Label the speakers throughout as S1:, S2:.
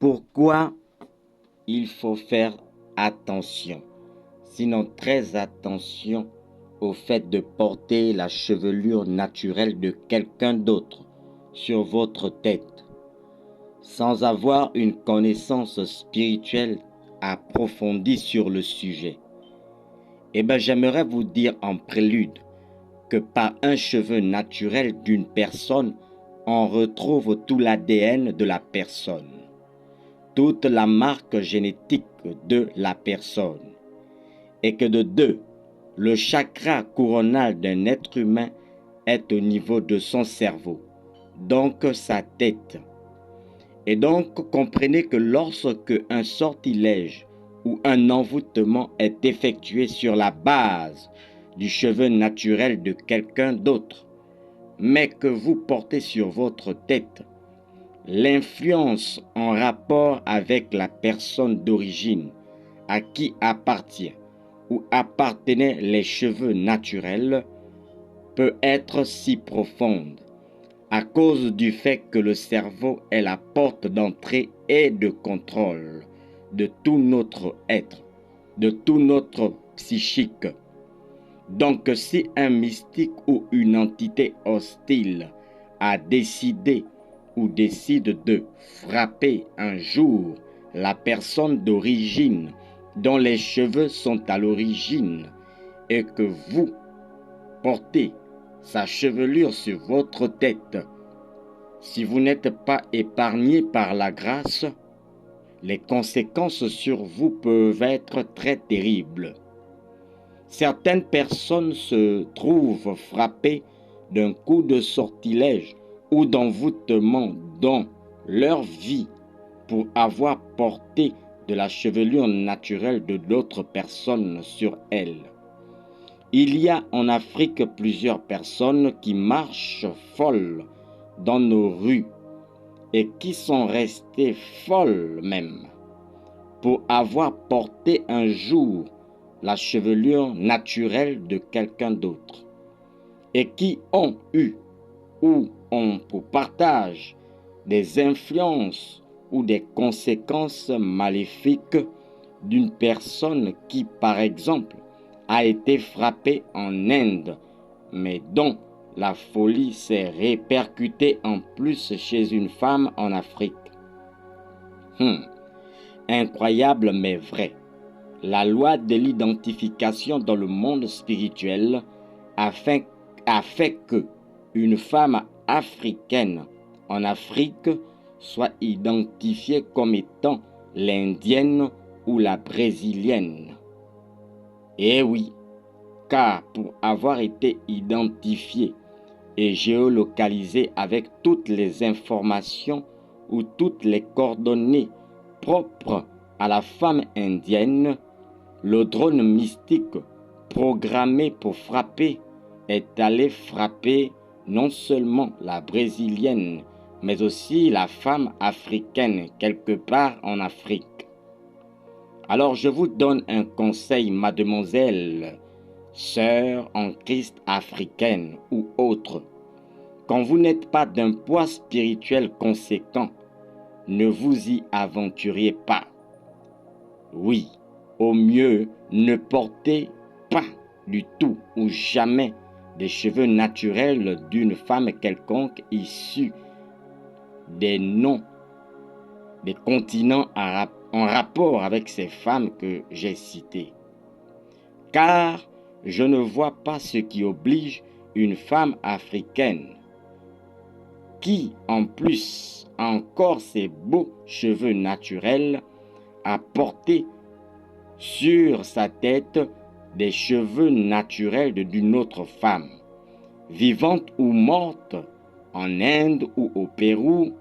S1: Pourquoi il faut faire attention, sinon très attention au fait de porter la chevelure naturelle de quelqu'un d'autre sur votre tête, sans avoir une connaissance spirituelle approfondie sur le sujet? J'aimerais vous dire en prélude que par un cheveu naturel d'une personne, on retrouve tout l'ADN de la personne, toute la marque génétique de la personne, et que de deux, le chakra coronal d'un être humain est au niveau de son cerveau, donc sa tête. Et donc, comprenez que lorsque un sortilège ou un envoûtement est effectué sur la base du cheveu naturel de quelqu'un d'autre, mais que vous portez sur votre tête, l'influence en rapport avec la personne d'origine à qui appartient ou appartenaient les cheveux naturels peut être si profonde à cause du fait que le cerveau est la porte d'entrée et de contrôle de tout notre être, de tout notre psychique. Donc si un mystique ou une entité hostile a décidé ou décide de frapper un jour la personne d'origine dont les cheveux sont à l'origine et que vous portez sa chevelure sur votre tête, si vous n'êtes pas épargné par la grâce, les conséquences sur vous peuvent être très terribles. Certaines personnes se trouvent frappées d'un coup de sortilège ou d'envoûtement dans leur vie pour avoir porté de la chevelure naturelle de d'autres personnes sur elles. Il y a en Afrique plusieurs personnes qui marchent folles dans nos rues et qui sont restées folles même pour avoir porté un jour la chevelure naturelle de quelqu'un d'autre et qui ont eu ou ont pour partage des influences ou des conséquences maléfiques d'une personne qui, par exemple, a été frappée en Inde, mais dont la folie s'est répercutée en plus chez une femme en Afrique. Incroyable mais vrai. La loi de l'identification dans le monde spirituel a fait que une femme africaine en Afrique soit identifiée comme étant l'indienne ou la brésilienne. Eh oui, car pour avoir été identifiée et géolocalisée avec toutes les informations ou toutes les coordonnées propres à la femme indienne, le drone mystique programmé pour frapper est allé frapper non seulement la brésilienne, mais aussi la femme africaine quelque part en Afrique. Alors je vous donne un conseil, mademoiselle, sœur en Christ africaine ou autre. Quand vous n'êtes pas d'un poids spirituel conséquent, ne vous y aventuriez pas. Oui, au mieux, ne portez pas du tout ou jamais des cheveux naturels d'une femme quelconque issue des noms des continents en rapport avec ces femmes que j'ai citées. Car je ne vois pas ce qui oblige une femme africaine qui, en plus, a encore ses beaux cheveux naturels, à porter sur sa tête des cheveux naturels d'une autre femme, vivante ou morte, en Inde ou au Pérou.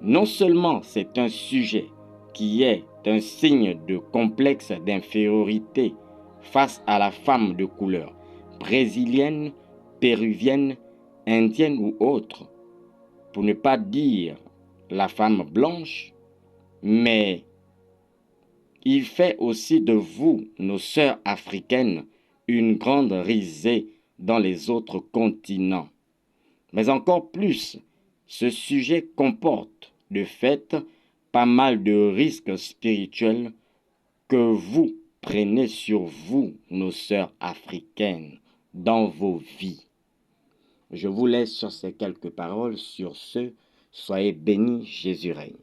S1: Non seulement c'est un sujet qui est un signe de complexe d'infériorité face à la femme de couleur brésilienne, péruvienne, indienne ou autre, pour ne pas dire la femme blanche, mais il fait aussi de vous, nos sœurs africaines, une grande risée dans les autres continents. Mais encore plus, ce sujet comporte, de fait, pas mal de risques spirituels que vous prenez sur vous, nos sœurs africaines, dans vos vies. Je vous laisse sur ces quelques paroles. Sur ce, soyez bénis, Jésus règne.